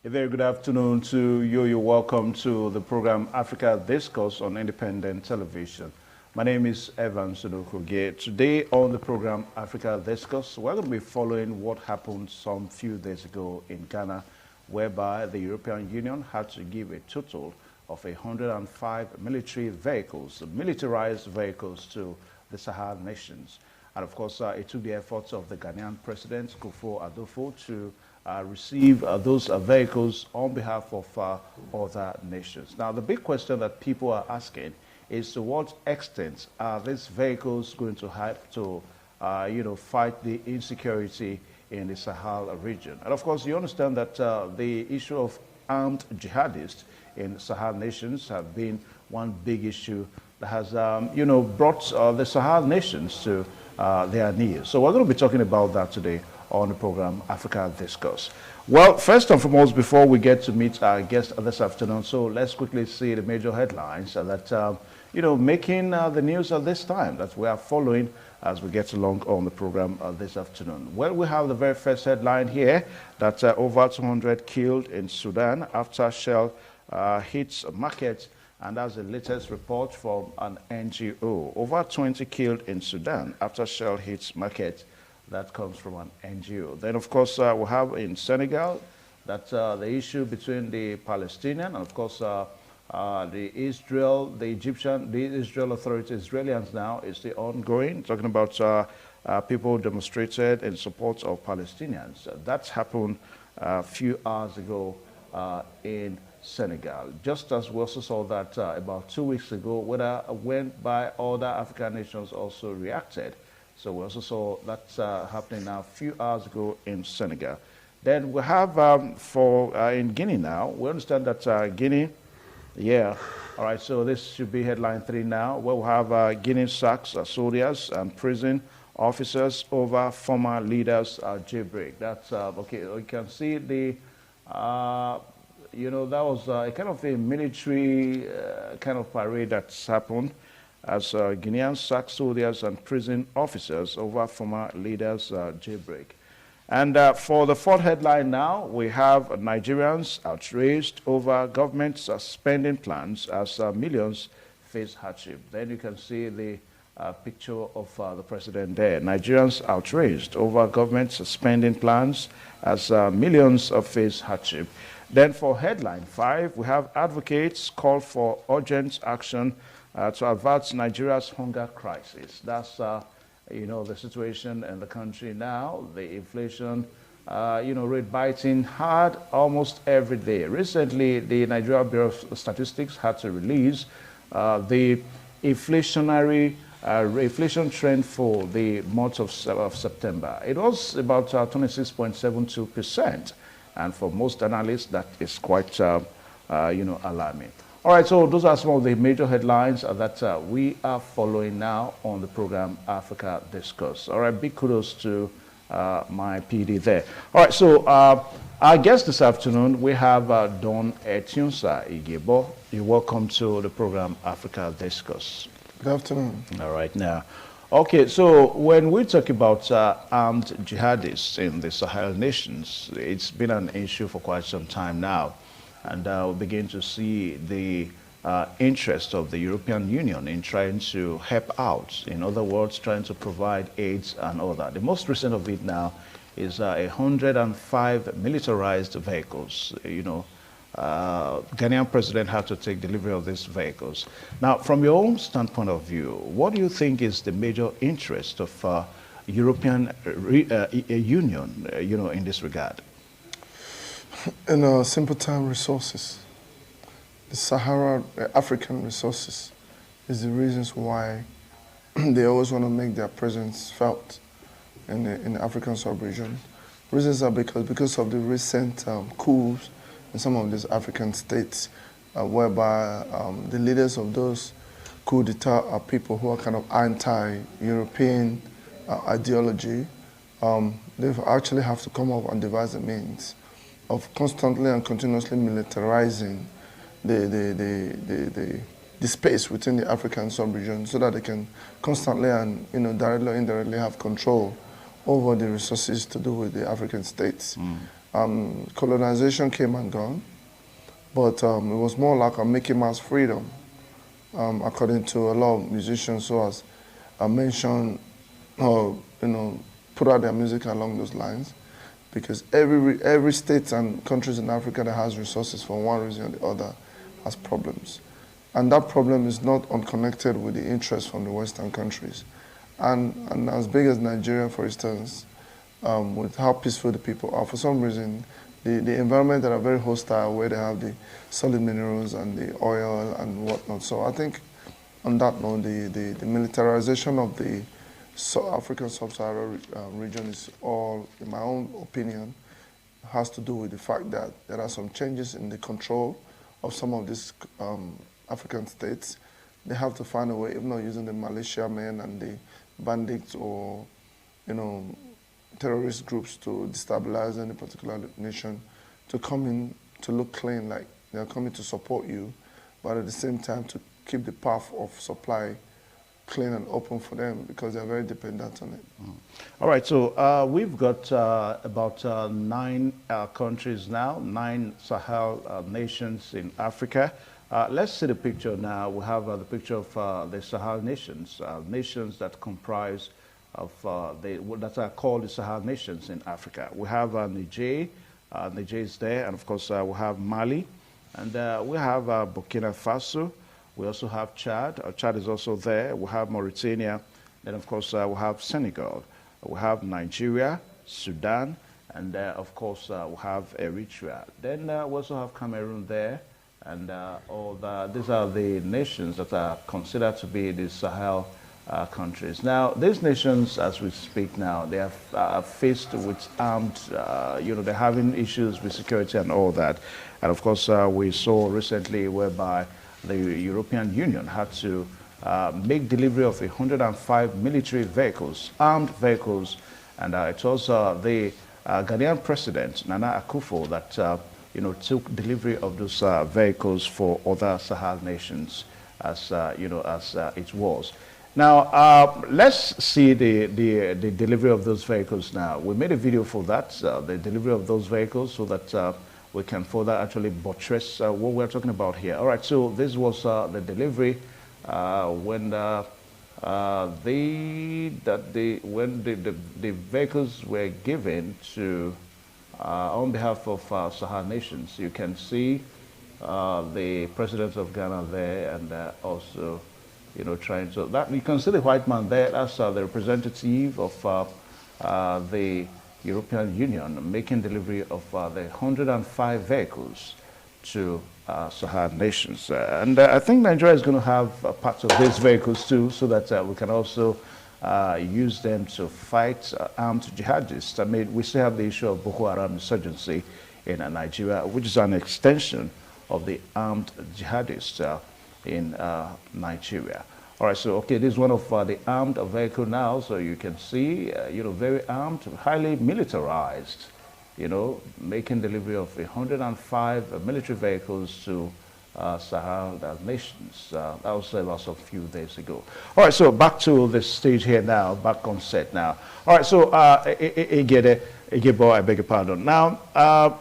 A very good afternoon to you. You're welcome to the program Africa Discourse on independent television. My name is Evan Sudokuge. Today on the program Africa Discourse, we're going to be following what happened some few days ago in Ghana, whereby the European Union had to give a total of 105 military vehicles, militarized vehicles to the Sahel nations. And of course, it took the efforts of the Ghanaian President, Kufuor to receive those vehicles on behalf of other nations. Now, the big question that people are asking is to what extent are these vehicles going to help to, fight the insecurity in the Sahel region? And of course, you understand that the issue of armed jihadists in Sahel nations have been one big issue that has, brought the Sahel nations to their knees. So we're going to be talking about that today on the program Africa Discourse. Well, first and foremost, before we get to meet our guest this afternoon, so let's quickly see the major headlines that, making the news at this time that we are following as we get along on the program this afternoon. Well, we have the very first headline here that over 200 killed in Sudan after shell hits markets, and that's the latest report from an NGO. Over 20 killed in Sudan after shell hits markets. That comes from an NGO. Then, of course, we have in Senegal that the issue between the Palestinian and, of course, the Israel authorities, Israelis now, is still ongoing. Talking about people demonstrated in support of Palestinians. That happened a few hours ago in Senegal. Just as we also saw that about 2 weeks ago, whereby other African nations also reacted. So we also saw that happening now a few hours ago in Senegal. Then we have in Guinea now, we understand that Guinea, all right, so this should be headline 3 now, where we have Guinea sacks soldiers and prison officers over former leaders jailbreak. That's, okay, you can see the, that was a kind of a military kind of parade that's happened as Guinean sack soldiers and prison officers over former leaders' jailbreak. And for the fourth headline now, we have Nigerians outraged over government spending plans as millions face hardship. Then you can see the picture of the president there. Nigerians outraged over government spending plans as millions face hardship. Then for headline 5, we have advocates call for urgent action to avert Nigeria's hunger crisis. That's, the situation in the country now. The inflation, rate biting hard almost every day. Recently, the Nigeria Bureau of Statistics had to release the inflationary inflation trend for the month of September. It was about 26.72%, and for most analysts, that is quite, alarming. All right, so those are some of the major headlines that we are following now on the program Africa Discourse. All right, big kudos to my PD there. All right, so our guest this afternoon, we have Don Etunsa Igebo. You're welcome to the program Africa Discourse. Good afternoon. All right, now. Okay, so when we talk about armed jihadists in the Sahel nations, it's been an issue for quite some time now. And we begin to see the interest of the European Union in trying to help out. In other words, trying to provide aids and all that. The most recent of it now is 105 militarized vehicles. Ghanaian president had to take delivery of these vehicles. Now, from your own standpoint of view, what do you think is the major interest of European Union, in this regard? In simple time, resources. The African resources is the reasons why they always want to make their presence felt in the African sub-region. Reasons are because of the recent coups in some of these African states, whereby the leaders of those coup d'etat are people who are kind of anti-European ideology. They actually have to come up and devise a means of constantly and continuously militarizing the space within the African sub-region so that they can constantly and directly or indirectly have control over the resources to do with the African states. Colonization came and gone, but it was more like a Mickey Mouse freedom, according to a lot of musicians who has mentioned or put out their music along those lines, because every state and countries in Africa that has resources for one reason or the other has problems. And that problem is not unconnected with the interest from the Western countries. And as big as Nigeria, for instance, with how peaceful the people are, for some reason, the environment that are very hostile, where they have the solid minerals and the oil and whatnot. So I think on that note, the militarization of the African sub-Saharan region is all, in my own opinion, has to do with the fact that there are some changes in the control of some of these African states. They have to find a way, if not using the militiamen and the bandits or, terrorist groups to destabilize any particular nation, to come in to look clean, like they're coming to support you, but at the same time to keep the path of supply clean and open for them, because they're very dependent on it. All right, so we've got about 9 countries now, 9 Sahel nations in Africa. Let's see the picture now. We have the picture of the Sahel nations, nations that comprise of that are called the Sahel nations in Africa. We have Niger, Niger is there, and of course we have Mali, and we have Burkina Faso. We also have Chad. Chad is also there. We have Mauritania. Then, of course, we have Senegal. We have Nigeria, Sudan, and of course, we have Eritrea. Then we also have Cameroon there. And these are the nations that are considered to be the Sahel countries. Now, these nations, as we speak now, they are faced with armed, they're having issues with security and all that. And of course, we saw recently whereby the European Union had to make delivery of 105 military vehicles, armed vehicles, and it was the Ghanaian president, Nana Akufo, that took delivery of those vehicles for other Sahel nations, as it was. Now, let's see the delivery of those vehicles now. We made a video for that, the delivery of those vehicles, so that we can further actually buttress what we're talking about here. All right, so this was the delivery when the vehicles were given to on behalf of Sahel nations. You can see the president of Ghana there, and also trying to that you can see the white man there. That's the representative of the European Union making delivery of the 105 vehicles to Sahel nations. And I think Nigeria is going to have parts of these vehicles too, so that we can also use them to fight armed jihadists. I mean, we still have the issue of Boko Haram insurgency in Nigeria, which is an extension of the armed jihadists in Nigeria. All right, so okay, this is one of the armed vehicle now, so you can see, very armed, highly militarized, making delivery of 105 military vehicles to Sahel nations. That was about a few days ago. All right, so back to the stage here now, back on set now. All right, so Igebo, I beg your pardon. Now,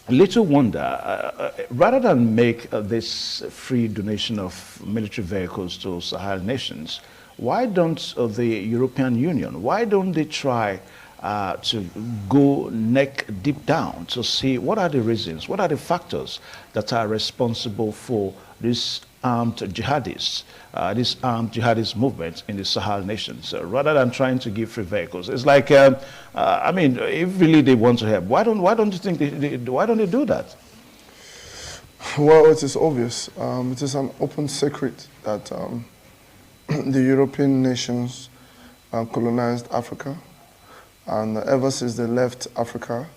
little wonder, rather than make this free donation of military vehicles to Sahel nations, why don't the European Union, why don't they try to go neck deep down to see what are the reasons, what are the factors that are responsible for this armed jihadists, this armed jihadist movement in the Sahel nations, rather than trying to give free vehicles? It's like, I mean, if really they want to help, why don't you think why don't they do that? Well, it is obvious. It is an open secret that the European nations colonized Africa, and ever since they left Africa,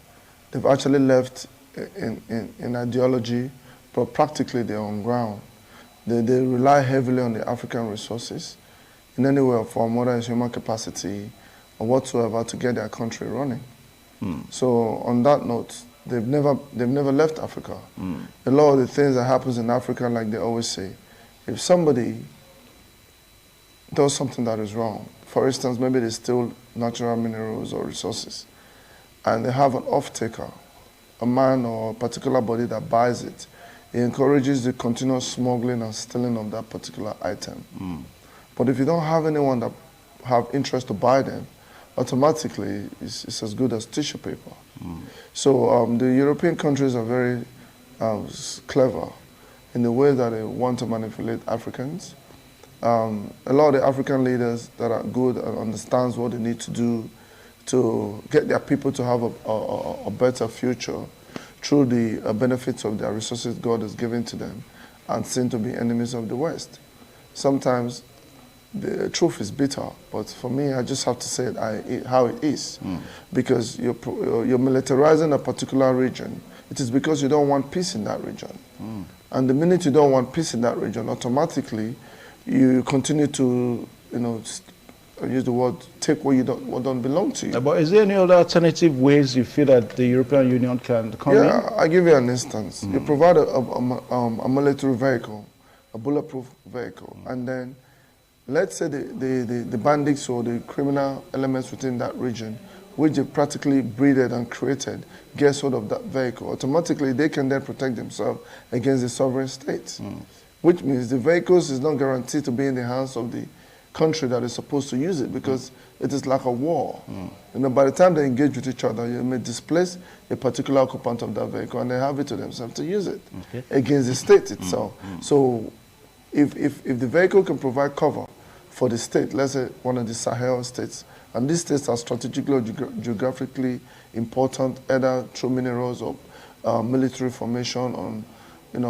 they've actually left in ideology, but practically they're on ground. They rely heavily on the African resources in any way or form, whether it's human capacity or whatsoever, to get their country running. So on that note, they've never left Africa. A lot of the things that happens in Africa, like they always say, if somebody does something that is wrong, for instance, maybe they steal natural minerals or resources, and they have an off-taker a man or a particular body that buys it, it encourages the continuous smuggling and stealing of that particular item. But if you don't have anyone that have interest to buy them, automatically it's as good as tissue paper. So the European countries are very clever in the way that they want to manipulate Africans. A lot of the African leaders that are good and understands what they need to do to get their people to have a better future through the benefits of their resources God has given to them, and seem to be enemies of the West. Sometimes the truth is bitter, but for me, I just have to say it how it is. Because you're militarizing a particular region. It is because you don't want peace in that region. And the minute you don't want peace in that region, automatically you continue to, use the word, take what don't belong to you. But is there any other alternative ways you feel that the European Union can come in? Yeah, I'll give you an instance. You provide a military vehicle, a bulletproof vehicle, and then let's say the bandits or the criminal elements within that region, which they practically breeded and created, get hold of that vehicle. Automatically, they can then protect themselves against the sovereign states, which means the vehicles is not guaranteed to be in the hands of the country that is supposed to use it, because it is like a war. By the time they engage with each other, you may displace a particular occupant of that vehicle, and they have it to themselves to use it against the state itself. So if the vehicle can provide cover for the state, let's say one of the Sahel states, and these states are strategically or geographically important, either through minerals or military formation, on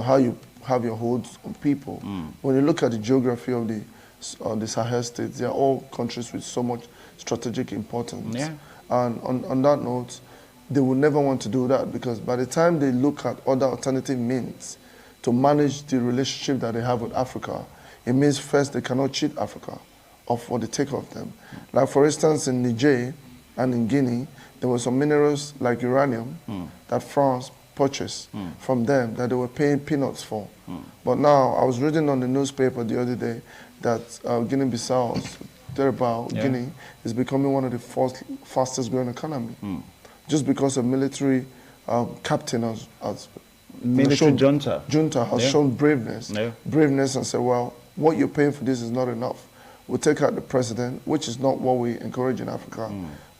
how you have your holds on people. When you look at the geography of the Sahel states, they are all countries with so much strategic importance. And on that note, they would never want to do that, because by the time they look at other alternative means to manage the relationship that they have with Africa, it means first they cannot cheat Africa of what they take of them. Like for instance, in Niger and in Guinea, there were some minerals like uranium that France purchased from them that they were paying peanuts for. But now, I was reading on the newspaper the other day that Guinea-Bissau, Guinea, is becoming one of the fastest growing economy. Just because a military captain has military junta has shown braveness and said, well, what you're paying for this is not enough. We'll take out the president, which is not what we encourage in Africa.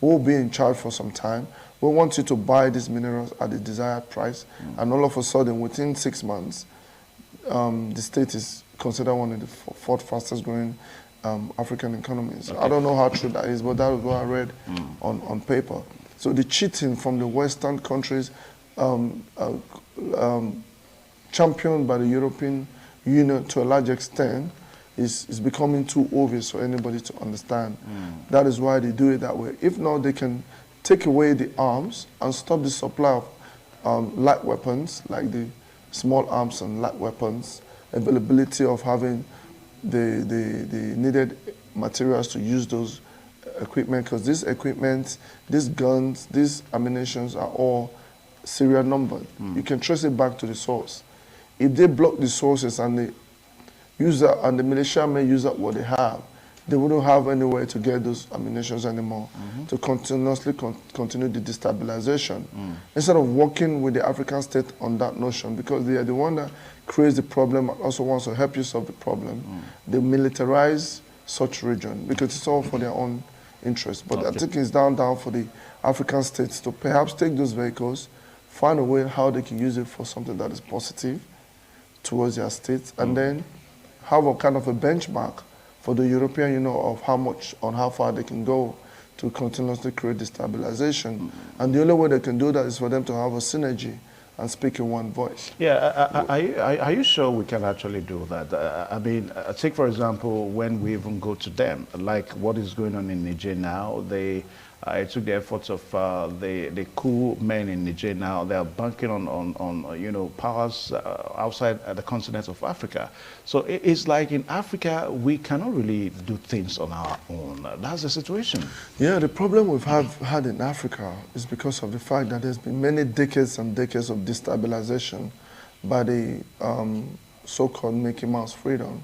We'll be in charge for some time. We want you to buy these minerals at the desired price. And all of a sudden, within 6 months, the state is considered one of the fourth fastest growing African economies. I don't know how true that is, but that was what I read on paper. So the cheating from the Western countries, championed by the European Union to a large extent, is becoming too obvious for anybody to understand. That is why they do it that way. If not, they can take away the arms and stop the supply of light weapons, like the small arms and light weapons, availability of having the needed materials to use those equipment, because this equipment, these guns, these ammunitions are all serial numbered. You can trace it back to the source. If they block the sources and the user and the militia may use up what they have, they wouldn't have any way to get those ammunitions anymore to continuously continue the destabilization. Instead of working with the African state on that notion, because they are the one that creates the problem and also wants to help you solve the problem, they militarize such region because it's all for their own interest. But I think it's down for the African states to perhaps take those vehicles, find a way how they can use it for something that is positive towards their states, and then have a kind of a benchmark for the European Union of how much, on how far they can go to continuously create destabilization. And the only way they can do that is for them to have a synergy and speak in one voice. Yeah, are you sure we can actually do that? I mean, take for example, when we even go to them, like what is going on in Niger now, it took the efforts of the cool men in Niger now. They are banking on powers outside the continent of Africa. So it's like in Africa, we cannot really do things on our own. That's the situation. Yeah, the problem we've had in Africa is because of the fact that there's been many decades and decades of destabilization by the so-called Mickey Mouse freedom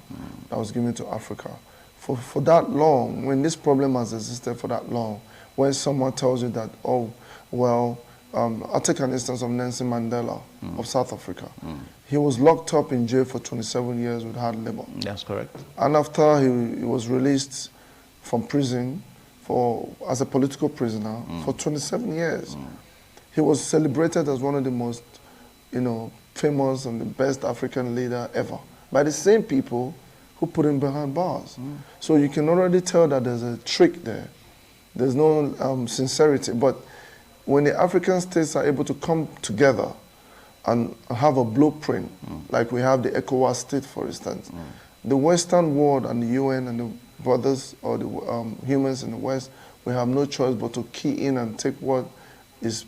that was given to Africa. For that long, when this problem has existed for that long, when someone tells you that, oh, well, I'll take an instance of Nelson Mandela of South Africa. He was locked up in jail for 27 years with hard labor. That's correct. And after he was released from prison as a political prisoner for 27 years, he was celebrated as one of the most, famous and the best African leader ever by the same people who put him behind bars. So you can already tell that there's a trick there. There's no sincerity. But when the African states are able to come together and have a blueprint, like we have the ECOWAS state, for instance, the Western world and the UN and the brothers or the humans in the West, we have no choice but to key in and take what is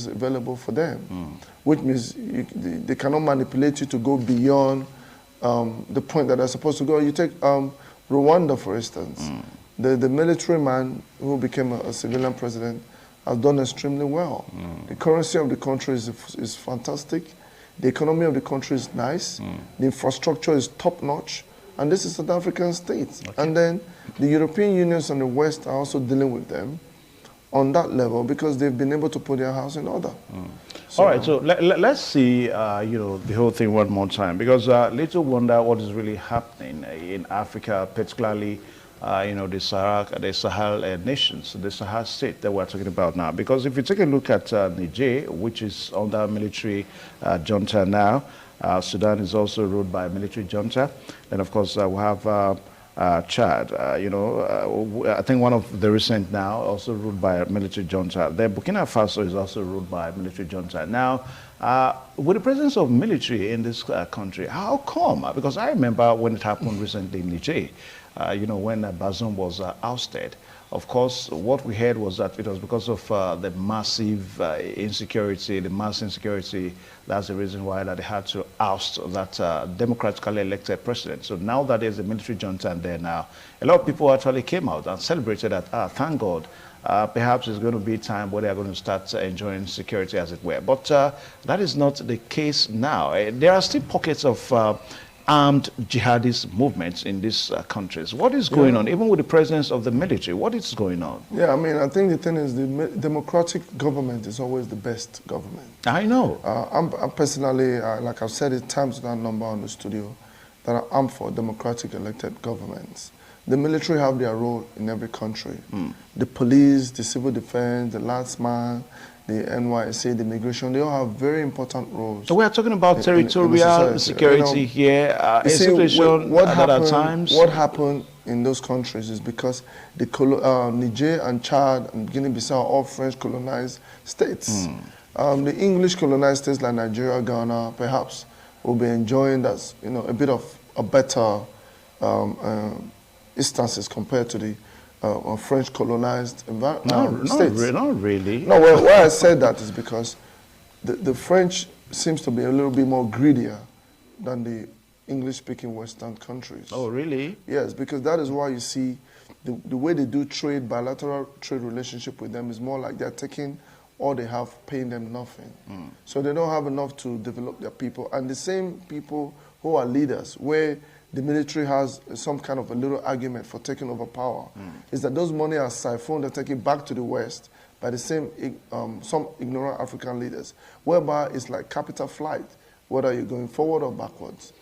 available for them, which means they cannot manipulate you to go beyond the point that they're supposed to go. You take Rwanda, for instance. The military man who became a civilian president has done extremely well. The currency of the country is fantastic. The economy of the country is nice. The infrastructure is top-notch. And this is South African states. Okay. And then the European unions and the West are also dealing with them on that level because they've been able to put their house in order. So, all right, so let's see, the whole thing one more time, because little wonder what is really happening in Africa, particularly, the Sahel nations, the Sahel state that we're talking about now. Because if you take a look at Niger, which is under military junta now, Sudan is also ruled by a military junta. And of course, we have Chad, I think one of the recent now also ruled by a military junta. Then Burkina Faso is also ruled by a military junta. Now, with the presence of military in this country, how come? Because I remember when it happened recently in Niger, when Bazoum was ousted. Of course, what we heard was that it was because of the massive insecurity, the mass insecurity. That's the reason why that they had to oust that democratically elected president. So now that there's a military junta there now, a lot of people actually came out and celebrated that, thank God, perhaps it's going to be time where they're going to start enjoying security, as it were. But that is not the case now. There are still pockets of armed jihadist movements in these countries. What is going on, even with the presence of the military? What is going on? Yeah, I mean, I think the thing is the democratic government is always the best government. I know. I'm personally, like I've said it times without number on the studio, that I'm for democratic elected governments. The military have their role in every country. The police, the civil defense, the landsman, the NYSC, the immigration, they all have very important roles. So we are talking about territorial security here, a situation at times. What happened in those countries is because the Niger and Chad and Guinea-Bissau are all French colonized states. The English colonized states like Nigeria, Ghana, perhaps, will be enjoying that, a bit of a better instances compared to the French colonized states. Not really. No, why I said that is because the French seems to be a little bit more greedier than the English-speaking Western countries. Oh, really? Yes, because that is why you see the way they do trade, bilateral trade relationship with them is more like they're taking all they have, paying them nothing. So they don't have enough to develop their people. And the same people who are leaders, where the military has some kind of a little argument for taking over power, is that those money are siphoned and taken back to the West by the same, some ignorant African leaders, whereby it's like capital flight, whether you're going forward or backwards.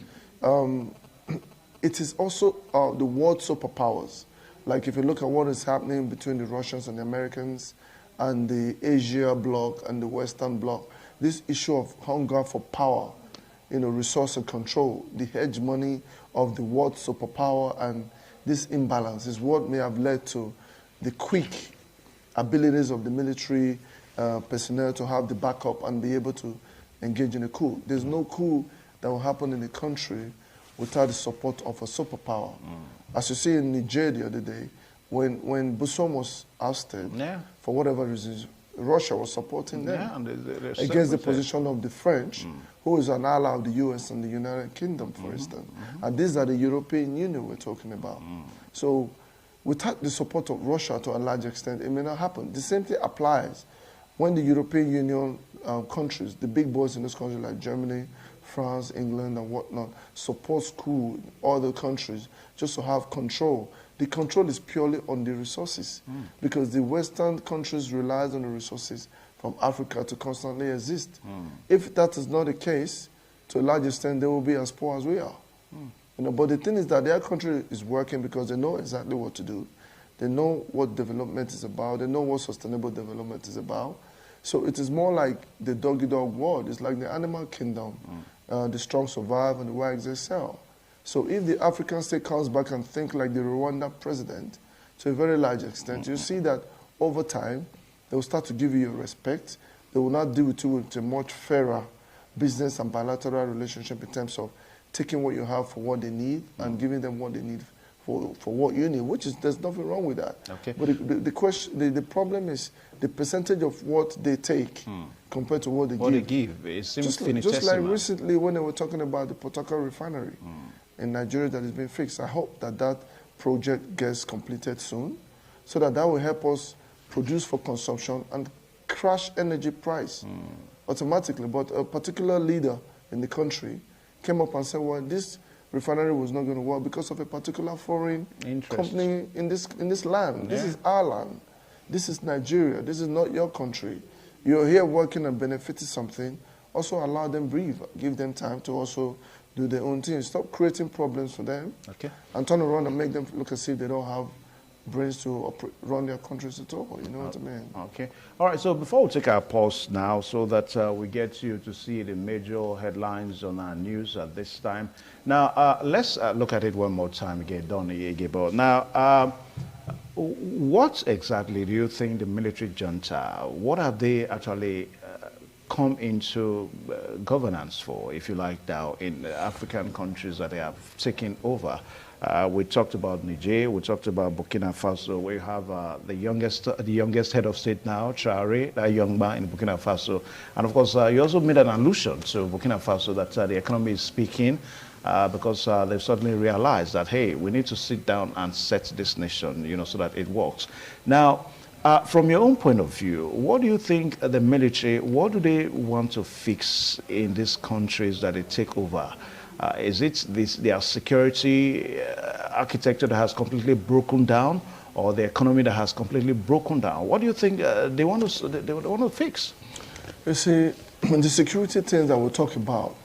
It is also the world superpowers. Like if you look at what is happening between the Russians and the Americans and the Asia bloc and the Western bloc, this issue of hunger for power, resource and control, the hegemony of the world superpower, and this imbalance is what may have led to the quick abilities of the military personnel to have the backup and be able to engage in a coup. There's no coup that will happen in a country without the support of a superpower. As you see in Niger the other day, when Bazoum was ousted, for whatever reasons, Russia was supporting them against the position of the French, who is an ally of the US and the United Kingdom, for instance. And these are the European Union we're talking about. So without the support of Russia to a large extent, it may not happen. The same thing applies when the European Union countries, the big boys in this country like Germany, France, England, and whatnot, supports coup other countries just to have control. The control is purely on the resources because the Western countries rely on the resources from Africa to constantly exist. If that is not the case, to a large extent, they will be as poor as we are. You know, but the thing is that their country is working because they know exactly what to do. They know what development is about. They know what sustainable development is about. So it is more like the dog-eat-dog world. It's like the animal kingdom. The strong survive and the wags excel. So if the African state comes back and think like the Rwanda president, to a very large extent, you see that over time, they will start to give you your respect. They will not deal with you with a much fairer business and bilateral relationship in terms of taking what you have for what they need and giving them what they need for what you need, which is, there's nothing wrong with that. Okay. But the problem is the percentage of what they take compared to what they give. What they give, it seems just like recently when they were talking about the Port Harcourt refinery in Nigeria that is being fixed. I hope that that project gets completed soon so that will help us produce for consumption and crash energy price automatically. But a particular leader in the country came up and said, well, this refinery was not going to work because of a particular foreign company in this land. Yeah. This is our land. This is Nigeria. This is not your country. You're here working and benefiting something. Also allow them breathe. Give them time to also do their own thing. Stop creating problems for them. Okay. And turn around and make them look as if they don't have brains to run their countries at all. You know what I mean? Okay. All right. So before we take our pause now, so that we get you to see the major headlines on our news at this time. Now, let's look at it one more time again, Don Igebo. Now, what exactly do you think the military junta, what have they actually come into governance for, if you like, now in the African countries that they have taken over? We talked about Niger, we talked about Burkina Faso, where you have the youngest head of state now, Traoré, that young man in Burkina Faso. And of course, you also made an allusion to Burkina Faso that the economy is speaking because they've suddenly realized that, hey, we need to sit down and set this nation, you know, so that it works. Now, from your own point of view, what do you think the military, what do they want to fix in these countries that they take over? Is it their security architecture that has completely broken down, or the economy that has completely broken down? What do you think they want to fix? You see, the security things that we talk about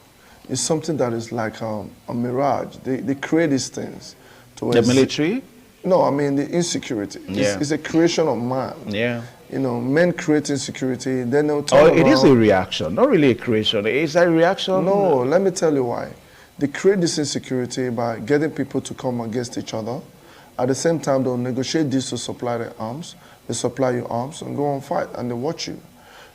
is something that is like a mirage. They create these things. The military? No, I mean the insecurity. Yeah. It's a creation of man. Yeah. You know, men create insecurity, then they'll turn around. It is a reaction, not really a creation. Is that a reaction? No, let me tell you why. They create this insecurity by getting people to come against each other. At the same time, they'll negotiate this to supply their arms. They supply you arms and go on fight, and they watch you.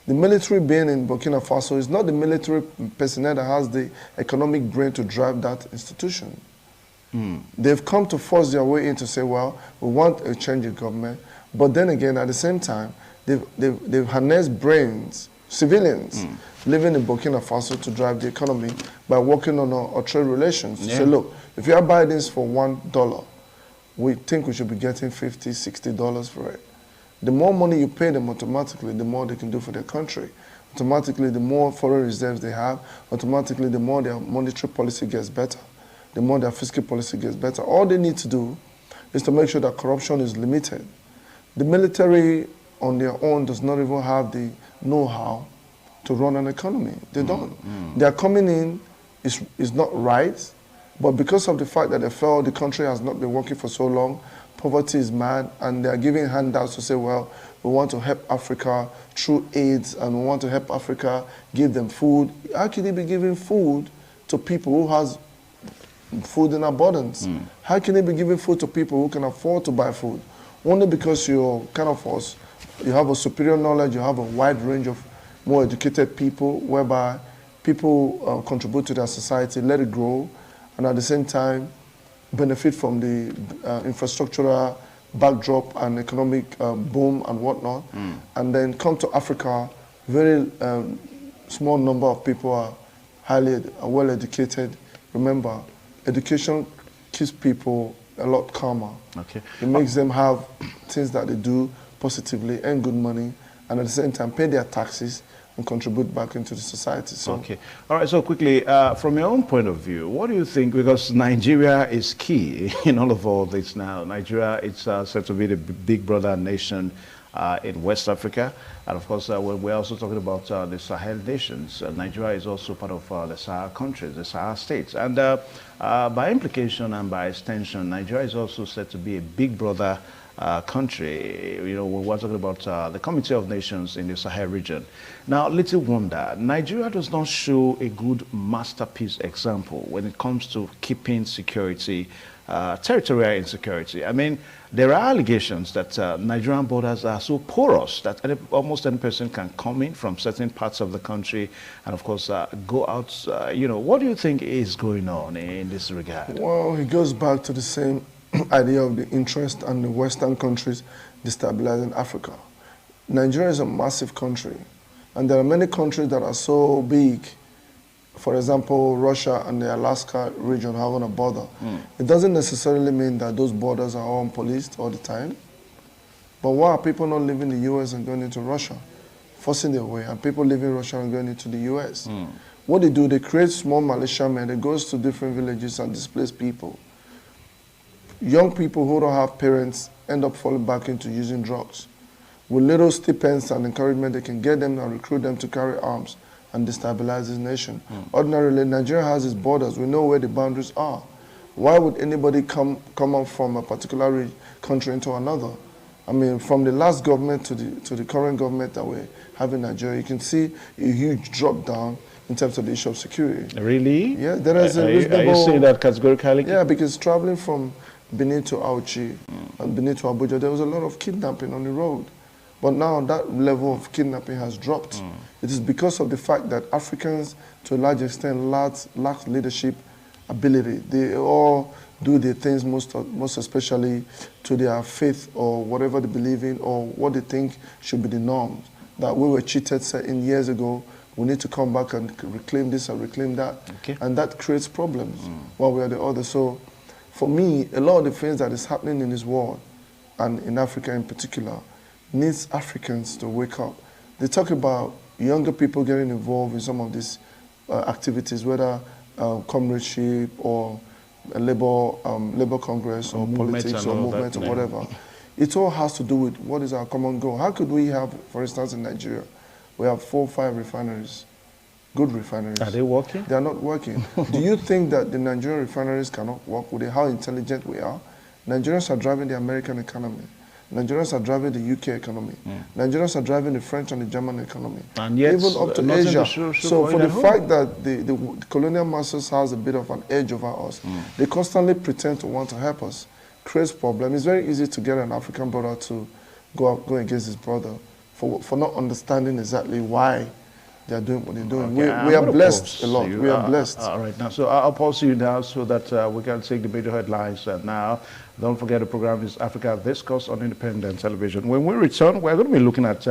The military being in Burkina Faso is not the military personnel that has the economic brain to drive that institution. They've come to force their way in to say, well, we want a change in government. But then again, at the same time, they've harnessed brains, civilians, living in Burkina Faso to drive the economy by working on our trade relations. Yeah. Say, look, if you are buying this for $1, we think we should be getting $50, $60 for it. The more money you pay them automatically, the more they can do for their country. Automatically, the more foreign reserves they have, automatically, the more their monetary policy gets better, the more their fiscal policy gets better. All they need to do is to make sure that corruption is limited. The military on their own does not even have the know-how to run an economy. They don't. Their coming in is not right, but because of the fact that they felt the country has not been working for so long, poverty is mad, and they are giving handouts to say, well, we want to help Africa through AIDS, and we want to help Africa, give them food. How can they be giving food to people who has food in abundance? How can they be giving food to people who can afford to buy food? Only because you're kind of us, you have a superior knowledge, you have a wide range of more educated people, whereby people contribute to their society, let it grow, and at the same time benefit from the infrastructural backdrop and economic boom and whatnot. And then come to Africa, very small number of people are highly well educated. Remember, education keeps people a lot calmer. Okay. It makes them have things that they do positively, earn good money, and at the same time pay their taxes and contribute back into the society. So. Okay. All right, so quickly, from your own point of view, what do you think, because Nigeria is key in all of this now. Nigeria, it's said to be the big brother nation in West Africa. And of course, we're also talking about the Sahel nations. Nigeria is also part of the Sahel countries, the Sahel states. And by implication and by extension, Nigeria is also said to be a big brother country. You know, we're talking about the Committee of Nations in the Sahel region. Now, little wonder, Nigeria does not show a good masterpiece example when it comes to keeping security, territorial insecurity. I mean, there are allegations that Nigerian borders are so porous that almost any person can come in from certain parts of the country and, of course, go out. You know, what do you think is going on in this regard? Well, it goes back to the same idea of the interest and the Western countries destabilizing Africa. Nigeria is a massive country, and there are many countries that are so big. For example, Russia and the Alaska region having a border. It doesn't necessarily mean that those borders are all policed all the time. But why are people not leaving the US and going into Russia, forcing their way, and people leaving Russia and going into the US? What they do, they create small militiamen that goes to different villages and displace people. Young people who don't have parents end up falling back into using drugs. With little stipends and encouragement, they can get them and recruit them to carry arms and destabilize this nation. Ordinarily, Nigeria has its borders. We know where the boundaries are. Why would anybody come up from a particular country into another? I mean, from the last government to the current government that we have in Nigeria, you can see a huge drop down in terms of the issue of security. Really? Yeah, there is a reasonable... Are you saying that categorically? Yeah, because traveling from Benin to Auchi and Benin to Abuja, there was a lot of kidnapping on the road. But now that level of kidnapping has dropped. It is because of the fact that Africans, to a large extent, lack leadership ability. They all do their things most especially to their faith or whatever they believe in or what they think should be the norms. That we were cheated certain years ago, we need to come back and reclaim this and reclaim that. Okay. And that creates problems while we are the other. So for me, a lot of the things that is happening in this world, and in Africa in particular, needs Africans to wake up. They talk about younger people getting involved in some of these activities, whether comradeship or a labor congress or politics or movement or whatever. It all has to do with what is our common goal. How could we have, for instance, in Nigeria, we have 4 or 5 refineries, good refineries. Are they working? They are not working. Do you think that the Nigerian refineries cannot work with how intelligent we are? Nigerians are driving the American economy. Nigerians are driving the UK economy. Nigerians are driving the French and the German economy. And yet, even up to Asia. So for the fact that the colonial masters has a bit of an edge over us, they constantly pretend to want to help us, creates problem. It's very easy to get an African brother to go against his brother for not understanding exactly why they are doing what they're doing. Okay, We are blessed a lot. We are blessed. All right, now, so I'll pause you now so that we can take the major headlines now. Don't forget the program is Africa Discourse on Independent Television. When we return, we're going to be looking at,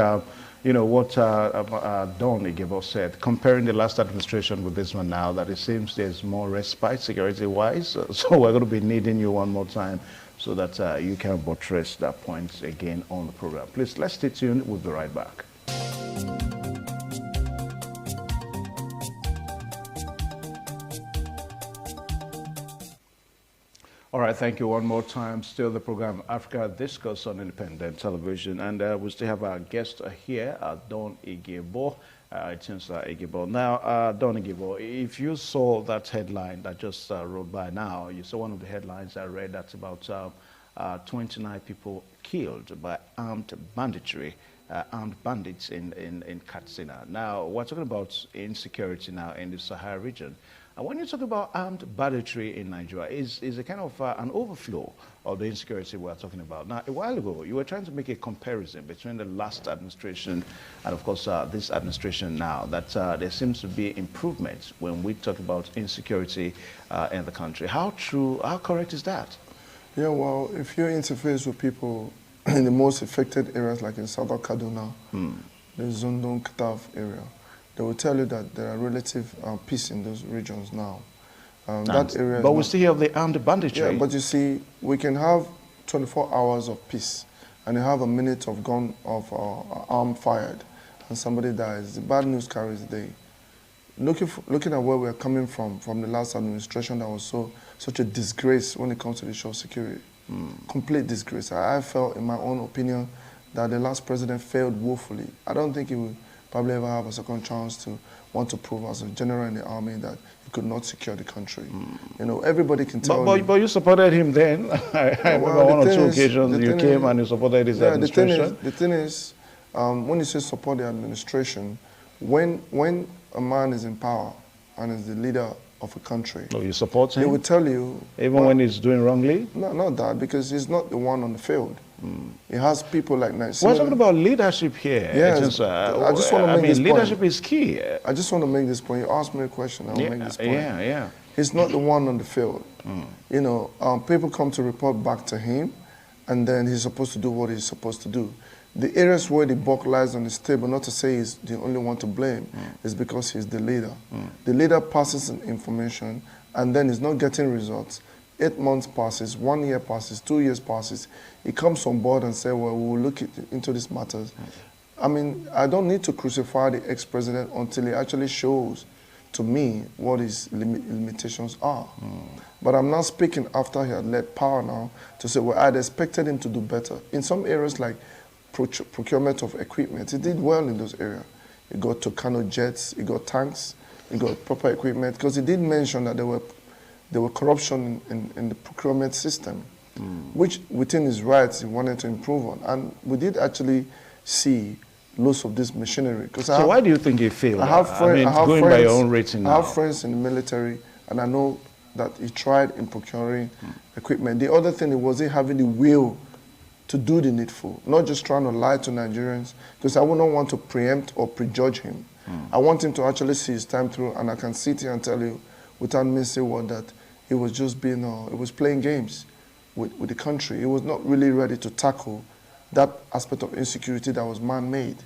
you know, what Don Igebo said, comparing the last administration with this one now, that it seems there's more respite security-wise. So we're going to be needing you one more time so that you can buttress that point again on the program. Please, let's stay tuned. We'll be right back. All right, thank you one more time. Still the program Africa Discourse on Independent Television. And we still have our guest here, Don Igebo. It seems Igebo. Now, Don Igebo, if you saw that headline that just wrote by now, you saw one of the headlines I read that's about 29 people killed by armed banditry, armed bandits in Katsina. Now, we're talking about insecurity now in the Sahel region. And when you talk about armed banditry in Nigeria, is a kind of an overflow of the insecurity we're talking about. Now, a while ago, you were trying to make a comparison between the last administration and, of course, this administration now, that there seems to be improvements when we talk about insecurity in the country. How true, how correct is that? Yeah, well, if you interface with people in the most affected areas, like in Southern Kaduna, the Zundun Kataf area, they will tell you that there are relative peace in those regions now. That area. But we still have the armed banditry. Yeah, but you see, we can have 24 hours of peace, and you have a minute of arm fired, and somebody dies. The bad news carries the day. Looking at where we're coming from the last administration, that was such a disgrace when it comes to the issue of security. Complete disgrace. I felt, in my own opinion, that the last president failed woefully. I don't think he will probably ever have a second chance to want to prove as a general in the army that he could not secure the country. You know, everybody can tell but you supported him then. I remember one or two occasions you came and you supported his administration. The thing is, when you say support the administration, when a man is in power and is the leader of a country, you support him? They will tell you... Even when he's doing wrongly? No, not that, because he's not the one on the field. He has people like... We're talking about leadership here. Yes, I just want to make this leadership point. is key. I just want to make this point. You asked me a question, I'll make this point. Yeah. He's not the one on the field. You know, people come to report back to him, and then he's supposed to do what he's supposed to do. The areas where the buck lies on his table, not to say he's the only one to blame, is because he's the leader. The leader passes information, and then he's not getting results. 8 months passes, 1 year passes, 2 years passes. He comes on board and says, well, we will look into these matters. I mean, I don't need to crucify the ex-president until he actually shows to me what his limitations are. But I'm not speaking after he had led power now to say, well, I'd expected him to do better. In some areas like procurement of equipment, he did well in those areas. He got Tucano jets, he got tanks, he got proper equipment, because he did mention that there were corruption in the procurement system, which within his rights he wanted to improve on. And we did actually see lots of this machinery. So why do you think he failed? I have friends, going by your own rating now. I have friends in the military, and I know that he tried in procuring equipment. The other thing, he wasn't having the will to do the needful, not just trying to lie to Nigerians, because I would not want to preempt or prejudge him. I want him to actually see his time through, and I can sit here and tell you without missing a word that he was just being, he was playing games with the country. He was not really ready to tackle that aspect of insecurity that was man-made.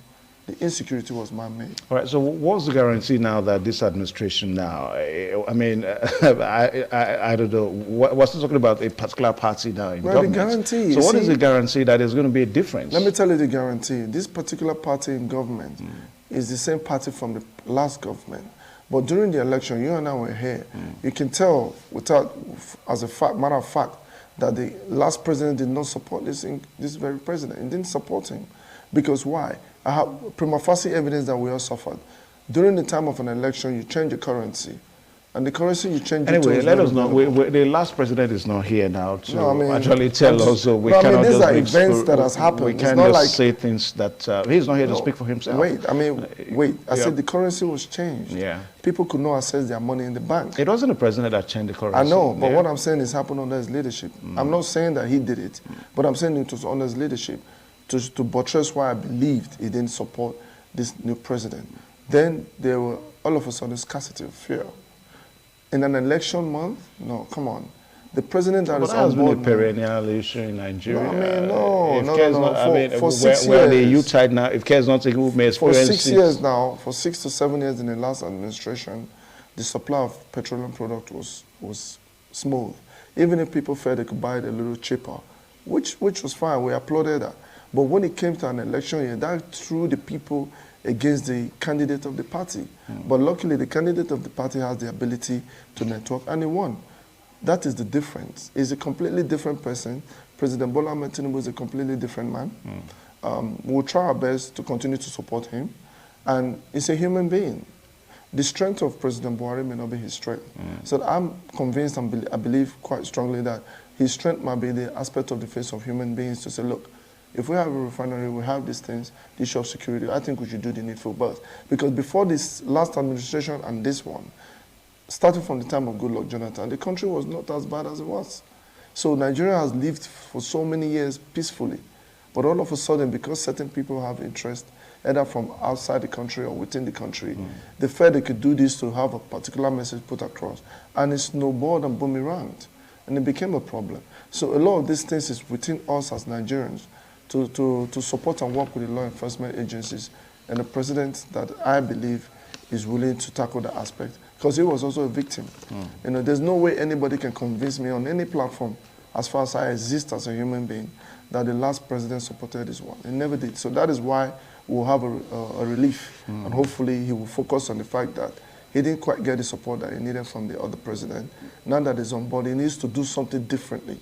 The insecurity was man-made. All right, so what's the guarantee now that this administration now, I mean, I don't know, what's talking about a particular party now in government? The guarantee. So what is the guarantee that there's going to be a difference? Let me tell you the guarantee. This particular party in government is the same party from the last government. But during the election, you and I were here. You can tell, as a matter of fact, that the last president did not support this very president. He didn't support him. Because why? I have prima facie evidence that we all suffered. During the time of an election, you change the currency. And the currency you change anyway, let us know. The last president is not here now to actually tell us. So we cannot these just are events that has happened. We can't just say things that he's not here to speak for himself. Wait, I said the currency was changed. Yeah. People could not access their money in the bank. It wasn't the president that changed the currency. I know, but what I'm saying is happened under his leadership. I'm not saying that he did it, but I'm saying it was under his leadership to buttress why I believed he didn't support this new president. Then there were all of a sudden scarcity of fear. In an election month? No, come on. The president that is on board... But that has been a perennial issue in Nigeria. No. For 6 years... Where the U-tide now, if care is not taken, who may experience... For 6 years now, for 6 to 7 years in the last administration, the supply of petroleum product was smooth. Even if people felt they could buy it a little cheaper, which was fine, we applauded that. But when it came to an election year, that threw the people against the candidate of the party. But luckily, the candidate of the party has the ability to network, and he won. That is the difference. He's a completely different person. President Bola Ahmed Tinubu is a completely different man. We'll try our best to continue to support him. And he's a human being. The strength of President Buhari may not be his strength. So I'm convinced and I believe quite strongly that his strength might be the aspect of the face of human beings to say, look, if we have a refinery, we have these things, the issue of security, I think we should do the needful both. Because before this last administration and this one, starting from the time of Goodluck Jonathan, the country was not as bad as it was. So Nigeria has lived for so many years peacefully. But all of a sudden, because certain people have interest, either from outside the country or within the country, they felt they could do this to have a particular message put across. And it snowballed and boomeranged. And it became a problem. So a lot of these things is within us as Nigerians to support and work with the law enforcement agencies and the president that I believe is willing to tackle the aspect. Because he was also a victim. You know, there's no way anybody can convince me on any platform, as far as I exist as a human being, that the last president supported this one. He never did. So that is why we'll have a relief. And hopefully he will focus on the fact that he didn't quite get the support that he needed from the other president. Now that he's on board, he needs to do something differently.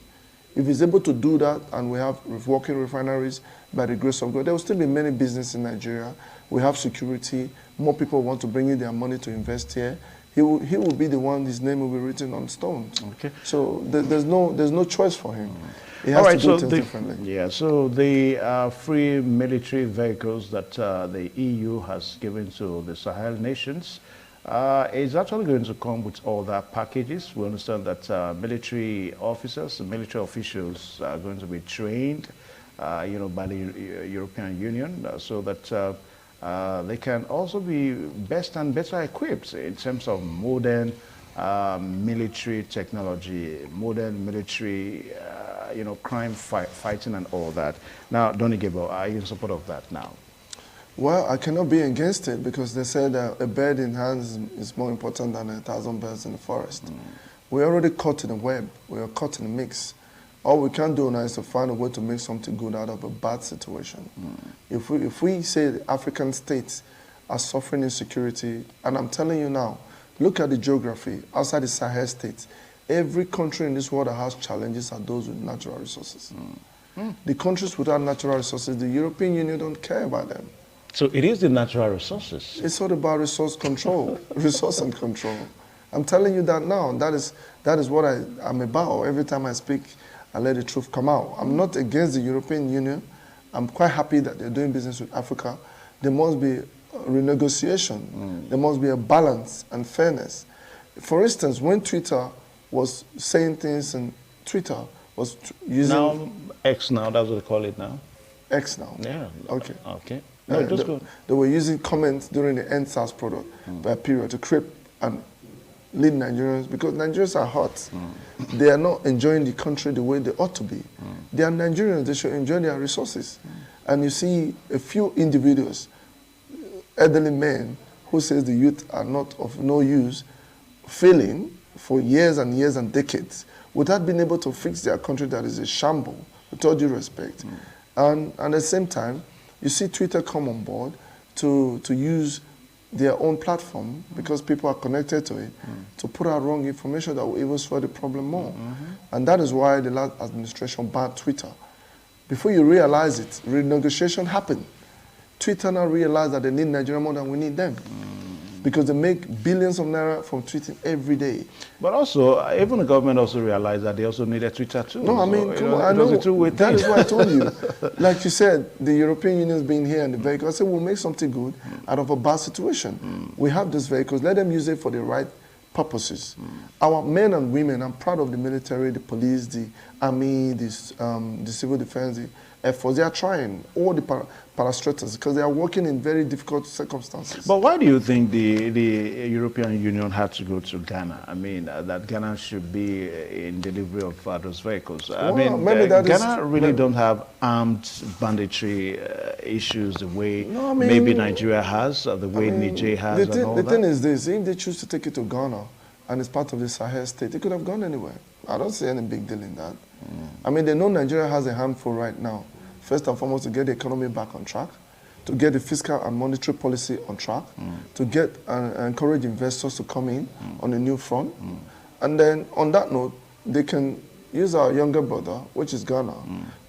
If he's able to do that, and we have working refineries by the grace of God, there will still be many businesses in Nigeria. We have security. More people want to bring in their money to invest here. He will be the one. His name will be written on stones. Okay. So there's no choice for him. He has All right, to do things differently. Yeah, so the free military vehicles that the EU has given to the Sahel nations is actually going to come with all that packages. We understand that military officers and military officials are going to be trained, by the European Union, so that they can also be best and better equipped in terms of modern military technology, modern military, crime fighting and all that. Now, Donny Gable, are you in support of that now? Well, I cannot be against it because they said a bird in hands is more important than 1,000 birds in the forest. We're already caught in the web. We are caught in the mix. All we can do now is to find a way to make something good out of a bad situation. If we say the African states are suffering insecurity, and I'm telling you now, look at the geography outside the Sahel states. Every country in this world that has challenges are those with natural resources. The countries without natural resources, the European Union don't care about them. So it is the natural resources. It's all about resource control, resource and control. I'm telling you that now. That is what I'm about. Every time I speak, I let the truth come out. I'm not against the European Union. I'm quite happy that they're doing business with Africa. There must be renegotiation. There must be a balance and fairness. For instance, when Twitter was saying things, and Twitter was using... Now, X now, that's what they call it now. X now? Yeah. Okay. Okay. No, just go. They were using comments during the NSAS period to creep and lead Nigerians, because Nigerians are hot. They are not enjoying the country the way they ought to be. They are Nigerians, they should enjoy their resources. And you see a few individuals, elderly men, who says the youth are not of no use, failing for years and years and decades without being able to fix their country that is a shamble, with all due respect. And at the same time, you see Twitter come on board to use their own platform, because people are connected to it, to put out wrong information that will even swell the problem more. And that is why the last administration banned Twitter. Before you realize it, renegotiation happened. Twitter now realized that they need Nigeria more than we need them. Because they make billions of naira from tweeting every day. But also, even the government also realized that they also needed Twitter too. No, I mean, come on, I know, that is what I told you. Like you said, the European Union's been here and the vehicle. I said, we'll make something good out of a bad situation. We have these vehicles, let them use it for the right purposes. Our men and women, I'm proud of the military, the police, the army, the civil defense, the Air Force. They are trying, all the parastatals, because they are working in very difficult circumstances. But why do you think the European Union had to go to Ghana? I mean, that Ghana should be in delivery of those vehicles. I mean, Ghana really don't have armed banditry issues the way maybe Nigeria has, or the way Niger has, and all that. The thing is this, if they choose to take it to Ghana, and it's part of the Sahel state, it could have gone anywhere. I don't see any big deal in that. I mean, they know Nigeria has a handful right now. First and foremost, to get the economy back on track, to get the fiscal and monetary policy on track, to get encourage investors to come in on a new front. And then on that note, they can use our younger brother, which is Ghana,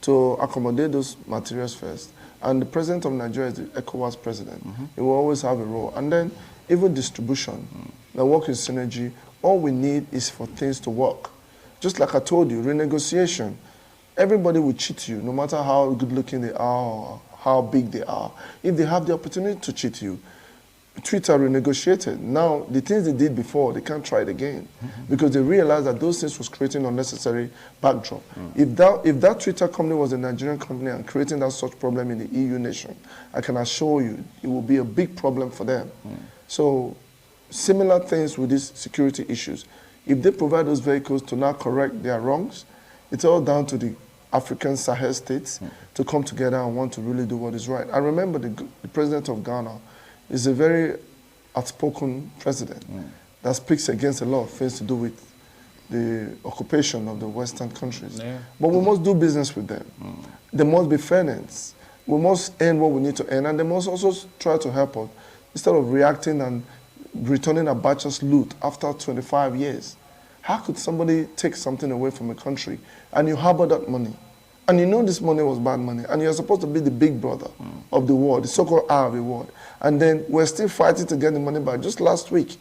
to accommodate those materials first. And the president of Nigeria is the ECOWAS president. He will always have a role. And then even distribution, the work in synergy, all we need is for things to work. Just like I told you, renegotiation. Everybody will cheat you, no matter how good looking they are or how big they are. If they have the opportunity to cheat you, Twitter renegotiated. Now, the things they did before, they can't try it again, because they realized that those things was creating unnecessary backdrop. If that Twitter company was a Nigerian company and creating that such problem in the EU nation, I can assure you it will be a big problem for them. So, similar things with these security issues. If they provide those vehicles to now correct their wrongs, it's all down to the African Sahel states to come together and want to really do what is right. I remember the president of Ghana is a very outspoken president that speaks against a lot of things to do with the occupation of the Western countries. But we must do business with them. There must be fairness. We must earn what we need to earn, and they must also try to help us instead of reacting and returning Abacha's loot after 25 years. How could somebody take something away from a country and you harbor that money? And you know this money was bad money, and you're supposed to be the big brother of the world, the so-called eye of the world. And then we're still fighting to get the money back. Just last week,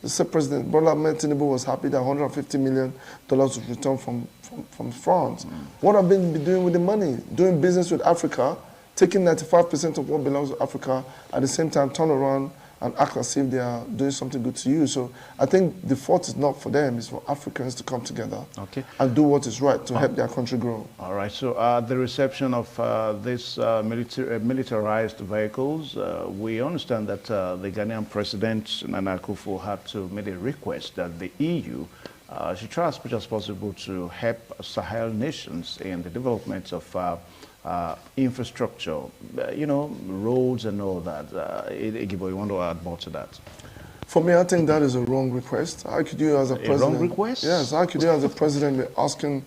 the said President Bola Ahmed Tinubu was happy that $150 million was returned from France. What have we been doing with the money? Doing business with Africa, taking 95% of what belongs to Africa, at the same time turn around and act as if they are doing something good to you. So I think the fault is not for them, it's for Africans to come together and do what is right to help their country grow. All right, so the reception of these militarized vehicles, we understand that the Ghanaian President Nana Akufo had to make a request that the EU should try as much as possible to help Sahel nations in the development of infrastructure, roads and all that. Igibo, you want to add more to that? For me, I think that is a wrong request. How could you as a president... A wrong request? Yes, how could you as a president be asking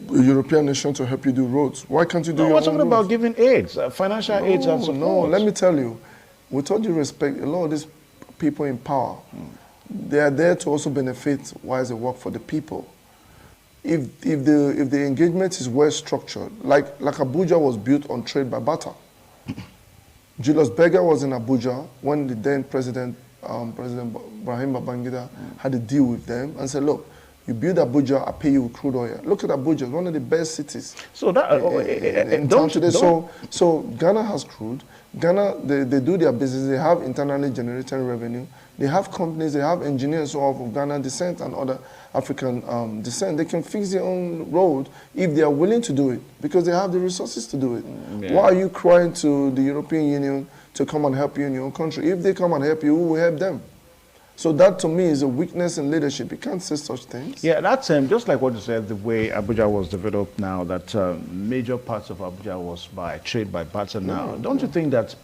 a European nation to help you do roads? Why can't you do your own roads? We're talking about giving aids, financial aids and support. No, let me tell you, with all due respect, a lot of these people in power, they are there to also benefit while they work for the people. If the engagement is well structured, like Abuja was built on trade by barter. Julius Berger was in Abuja when the then President Ibrahim Babangida had a deal with them and said, look, you build Abuja, I pay you with crude oil. Look at Abuja, it's one of the best cities. So that in town today. So Ghana has crude. Ghana, they do their business. They have internally generated revenue. They have companies. They have engineers who are of Ghana descent and other African descent. They can fix their own road if they are willing to do it because they have the resources to do it. Why are you crying to the European Union to come and help you in your own country? If they come and help you, who will help them? So that, to me, is a weakness in leadership. You can't say such things. Yeah, that's just like what you said, the way Abuja was developed now, that major parts of Abuja was by trade, by barter now. Don't you think that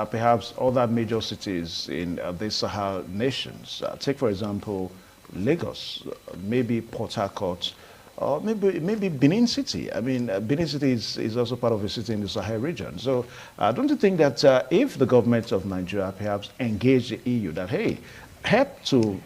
perhaps other major cities in the Sahel nations, take, for example, Lagos, maybe Port Harcourt, or maybe Benin City. I mean, Benin City is also part of a city in the Sahel region. So don't you think that if the government of Nigeria perhaps engage the EU, that, hey, help to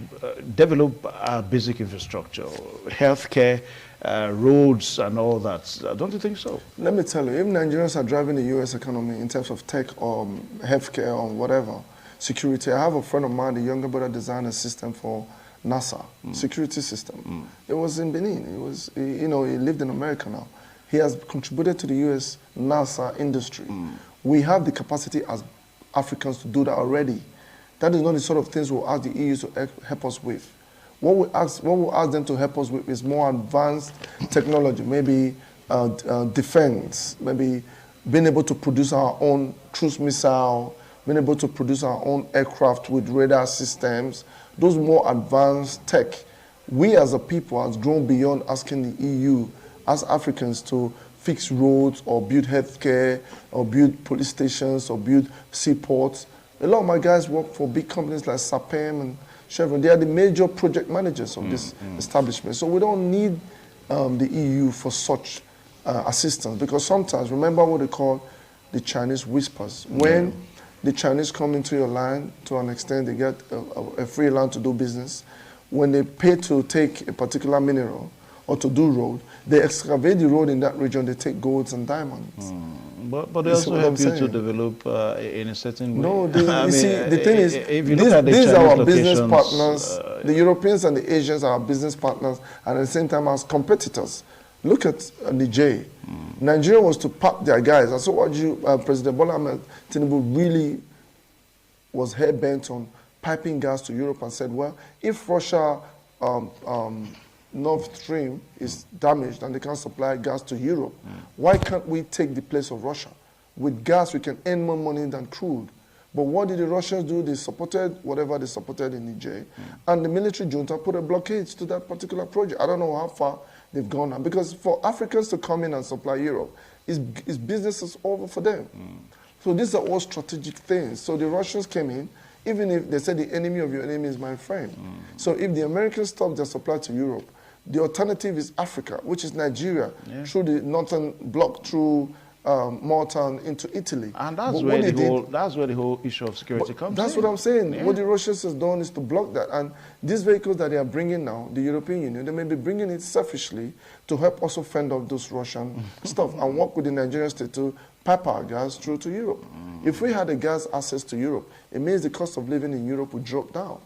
develop our basic infrastructure, healthcare, roads and all that, don't you think so? Let me tell you, if Nigerians are driving the U.S. economy in terms of tech or healthcare or whatever, security, I have a friend of mine, the younger brother, designed a system for NASA, security system. It was in Benin. He lived in America now. He has contributed to the U.S. NASA industry. We have the capacity as Africans to do that already. That is not the sort of things we'll ask the EU to help us with. What we ask them to help us with is more advanced technology, maybe defense, maybe being able to produce our own cruise missile, being able to produce our own aircraft with radar systems, those more advanced tech. We as a people has grown beyond asking the EU, as Africans, to fix roads or build healthcare or build police stations or build seaports. A lot of my guys work for big companies like Sapem and Chevron. They are the major project managers of this establishment. So we don't need the EU for such assistance, because sometimes, remember what they call the Chinese whispers. When the Chinese come into your land, to an extent, they get a free land to do business. When they pay to take a particular mineral or to do road, they excavate the road in that region, they take golds and diamonds. But they also help you to develop in a certain way. No, you see, the thing is, these are our business partners. The Europeans and the Asians are our business partners, and at the same time as competitors. Look at Niger. Nigeria was to pack their guys. I saw what President Bola Ahmed Tinubu really was hell-bent on piping gas to Europe and said, well, if Russia Nord Stream is damaged and they can't supply gas to Europe, why can't we take the place of Russia? With gas, we can earn more money than crude. But what did the Russians do? They supported whatever they supported in Niger. And the military junta put a blockade to that particular project. I don't know how far they've gone now. Because for Africans to come in and supply Europe, it's business is over for them. So these are all strategic things. So the Russians came in, even if they said the enemy of your enemy is my friend. So if the Americans stop their supply to Europe, the alternative is Africa, which is Nigeria, through the northern bloc, through Malta and into Italy. And that's where the whole issue of security comes in. That's what I'm saying. Yeah. What the Russians has done is to block that. And these vehicles that they are bringing now, the European Union, they may be bringing it selfishly to help also fend off those Russian stuff and work with the Nigerian state to pipe our gas through to Europe. If we had a gas access to Europe, it means the cost of living in Europe would drop down.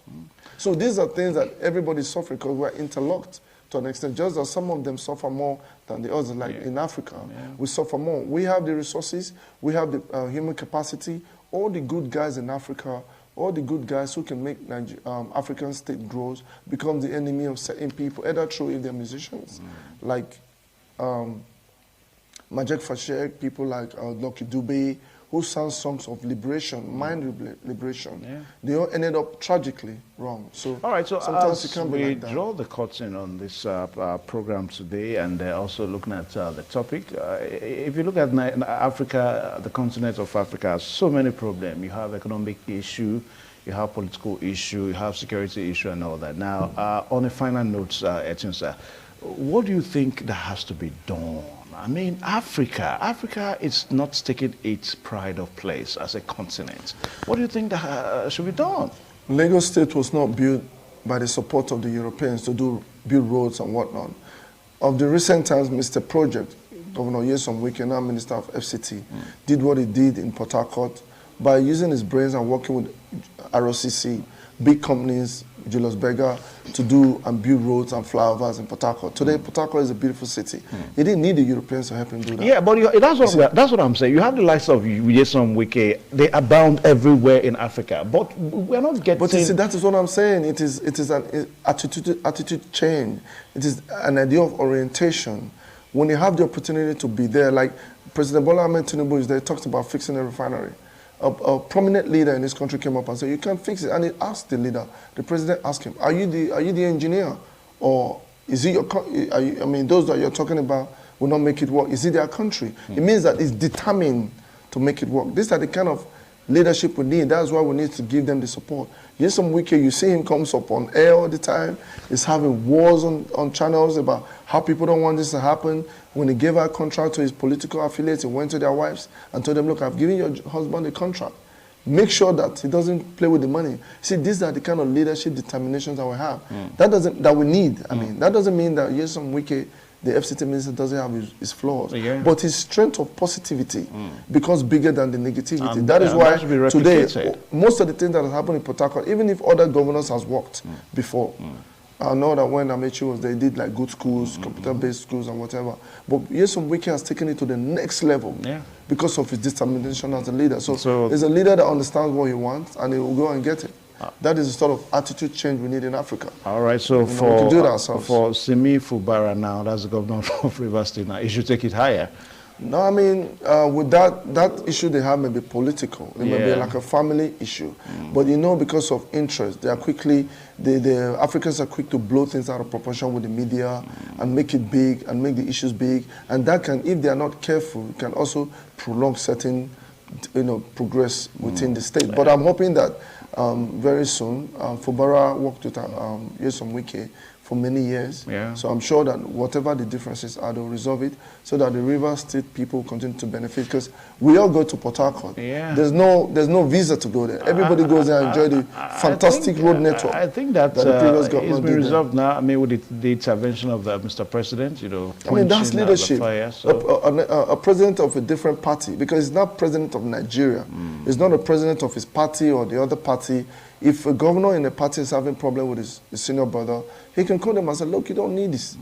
So these are things that everybody's suffering because we're interlocked to an extent, just as some of them suffer more than the others, like in Africa. We suffer more. We have the resources, we have the human capacity. All the good guys in Africa, all the good guys who can make African state grows, become the enemy of certain people, either through if they're musicians, like Majek Fashek, people like Lucky Dube, who sang songs of liberation, mind liberation. Yeah. They all ended up tragically wrong. So all right, so sometimes as it can we be like that. Draw the curtain on this program today, and also looking at the topic, if you look at Africa, the continent of Africa has so many problems. You have economic issue, you have political issue, you have security issue, and all that. Now, on a final note, Etinsa, what do you think that has to be done? I mean, Africa is not taking its pride of place as a continent. What do you think that should be done? Lagos State was not built by the support of the Europeans to build roads and whatnot. Of the recent times, Mr. Project, Governor Nyesom Wike, now Minister of FCT, did what he did in Port Harcourt by using his brains and working with ROCC, big companies, Julius Berger, to do and build roads and flyovers in Port Harcourt. Today, Port Harcourt is a beautiful city. He didn't need the Europeans to help him do that. Yeah, but that's what I'm saying. You have the likes of Nyesom Wike. They abound everywhere in Africa, but we're not getting... But you see, that is what I'm saying. It is an attitude change. It is an idea of orientation. When you have the opportunity to be there, like President Bola Ahmed Tinubu is there, talks about fixing a refinery. A prominent leader in this country came up and said, "You can't fix it." And he asked the leader, the president asked him, "Are you the engineer, or is it your? I mean, those that you're talking about will not make it work. Is it their country?" It means that it's determined to make it work. These are the kind of leadership we need. That's why we need to give them the support. Nyesom Wike, you see him comes up on air all the time. He's having wars on channels about how people don't want this to happen. When he gave a contract to his political affiliates, he went to their wives and told them, "Look, I've given your husband a contract. Make sure that he doesn't play with the money." See, these are the kind of leadership determinations that we have. That we need. I mean, that doesn't mean that Nyesom Wike, the FCT minister, doesn't have his flaws. But his strength of positivity becomes bigger than the negativity. That is why today, most of the things that have happened in Port Harcourt, even if other governors has worked before, I know that when Amechi was there, they did like good schools, computer-based schools and whatever. But Nyesom Wike has taken it to the next level because of his determination as a leader. So he's a leader that understands what he wants and he will go and get it. That is the sort of attitude change we need in Africa. All right, so we can do it ourselves. For Simi Fubara now, that's the governor of Rivers State now, he should take it higher. No, I mean, with that issue they have may be political. It may be like a family issue. But you know, because of interest, they are quickly, the Africans are quick to blow things out of proportion with the media and make it big and make the issues big. And that can, if they are not careful, can also prolong certain, progress within the state. But I'm hoping that very soon, Fubara worked with Nyesom Wike for many years. So I'm sure that whatever the differences are, they'll resolve it so that the River State people continue to benefit. Because we all go to Port Harcourt. There's no visa to go there. Everybody goes there and enjoy the fantastic road network. I think that the previous government it's been resolved now. I mean, with the intervention of Mr. President, I mean, that's leadership. A president of a different party, because he's not president of Nigeria. He's not a president of his party or the other party. If a governor in a party is having a problem with his senior brother, he can call them and say, "Look, you don't need this."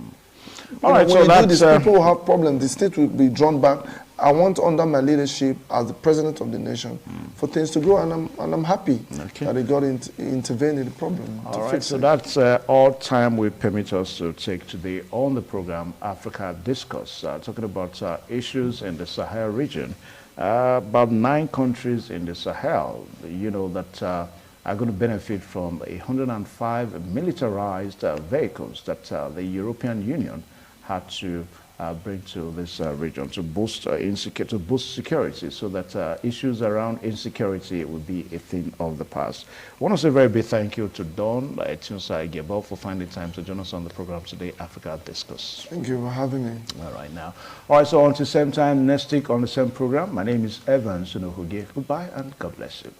All right, when you do this, people will have problems. The state will be drawn back. I want, under my leadership as the president of the nation, for things to grow, and I'm happy that they got intervened in the problem. All right, so that's all time will permit us to take today on the program Africa Discourse, talking about issues in the Sahel region. About 9 countries in the Sahel, that are going to benefit from 105 militarized vehicles that the European Union had to bring to this region to boost to boost security, so that issues around insecurity will be a thing of the past. I want to say a very big thank you to Don Gebo for finding time to join us on the program today, Africa Discourse. Thank you for having me. All right, now. All right, so until the same time next week on the same program, my name is Evan Sunohuge. Goodbye and God bless you.